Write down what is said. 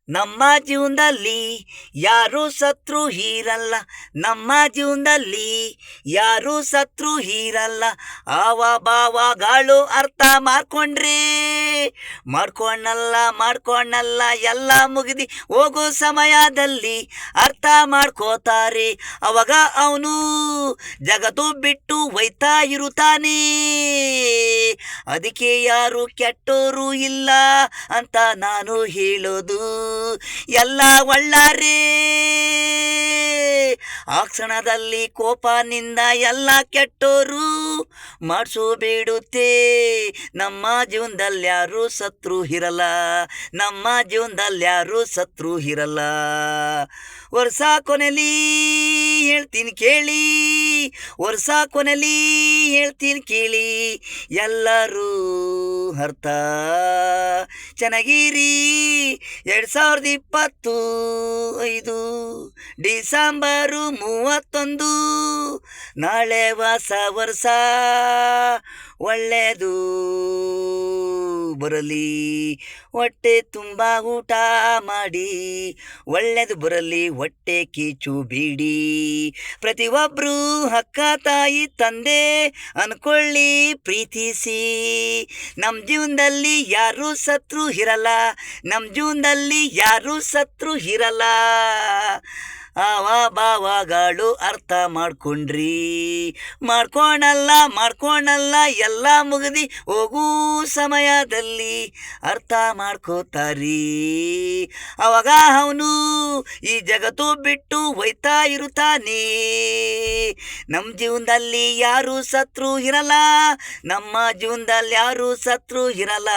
ನಮ್ಮ ಜೀವನದಲ್ಲಿ ಯಾರು ಸತ್ರು ಹೀರಲ್ಲ. ನಮ್ಮ ಜೀವನದಲ್ಲಿ ಯಾರು ಸತ್ರು ಹೀರಲ್ಲ. ಆವ ಭಾವಗಳು ಅರ್ಥ ಮಾಡ್ಕೊಂಡ್ರಿ, ಮಾಡ್ಕೊಂಡಲ್ಲ ಎಲ್ಲ ಮುಗಿದಿ ಹೋಗೋ ಸಮಯದಲ್ಲಿ ಅರ್ಥ ಮಾಡ್ಕೋತಾರೆ. ಅವಾಗ ಅವನು ಜಗತ್ತು ಬಿಟ್ಟು ಹೋಯ್ತಾ ಇರುತ್ತಾನೆ. ಅದಕ್ಕೆ ಯಾರು ಕೆಟ್ಟೋರು ಇಲ್ಲ ಅಂತ ನಾನು ಹೇಳೋದು. ಎಲ್ಲ ಒಳ್ಳಾರೇ ಆ ಕ್ಷಣದಲ್ಲಿ ಕೋಪನಿಂದ ಎಲ್ಲ ಕೆಟ್ಟೋರು ಮಾಡಿಸೋಬೇಡುತ್ತೆ. ನಮ್ಮ ಜೀವನದಲ್ಲಿ ಯಾರು ಸತ್ರು ಇರಲ್ಲ. ನಮ್ಮ ಜೀವನದಲ್ಲಿ ಯಾರು ಸತ್ರು ಇರಲ್ಲ. ವರ್ಷ ಕೊನೆಲಿ ಹೇಳ್ತೀನಿ ಕೇಳಿ, ವರ್ಷ ಕೊನೆಲಿ ಹೇಳ್ತೀನಿ ಕೇಳಿ, ಎಲ್ಲರೂ ಅರ್ಥ ಚೆನ್ನಾಗಿರಿ. 2025 ಡಿಸೆಂಬರು 31, ನಾಳೆ ಹೊಸ ವರ್ಷ ಒಳ್ಳೆಯದು ಬರಲಿ. ಹೊಟ್ಟೆ ತುಂಬ ಊಟ ಮಾಡಿ, ಒಳ್ಳೆಯದು ಬರಲಿ, ಹೊಟ್ಟೆ ಕೀಚು ಬಿಡಿ. ಪ್ರತಿಯೊಬ್ಬರು ಅಕ್ಕ ತಾಯಿ ತಂದೆ ಅನ್ಕೊಳ್ಳಿ, ಪ್ರೀತಿಸಿ. ನಮ್ಮ ಜೀವನದಲ್ಲಿ ಯಾರು ಸತ್ರು ಇರಲ್ಲ. ನಮ್ಮ ಜೀವನದಲ್ಲಿ ಯಾರು ಸತ್ರು ಇರಲ್ಲ. ಆವ ಭಾವಗಳು ಅರ್ಥ ಮಾಡ್ಕೊಂಡ್ರಿ, ಮಾಡ್ಕೊಂಡಲ್ಲ ಎಲ್ಲ ಮುಗಿದಿ ಹೋಗೋ ಸಮಯದಲ್ಲಿ ಅರ್ಥ ಮಾಡ್ಕೋತಾರಿ. ಅವಾಗ ಅವನು ಈ ಜಗತ್ತು ಬಿಟ್ಟು ಹೋಯ್ತಾ ಇರುತ್ತಾನೆ. ನಮ್ಮ ಜೀವನದಲ್ಲಿ ಯಾರು ಸತ್ರು ಇರಲ್ಲ. ನಮ್ಮ ಜೀವನದಲ್ಲಿ ಯಾರು ಸತ್ರು ಇರಲ್ಲ.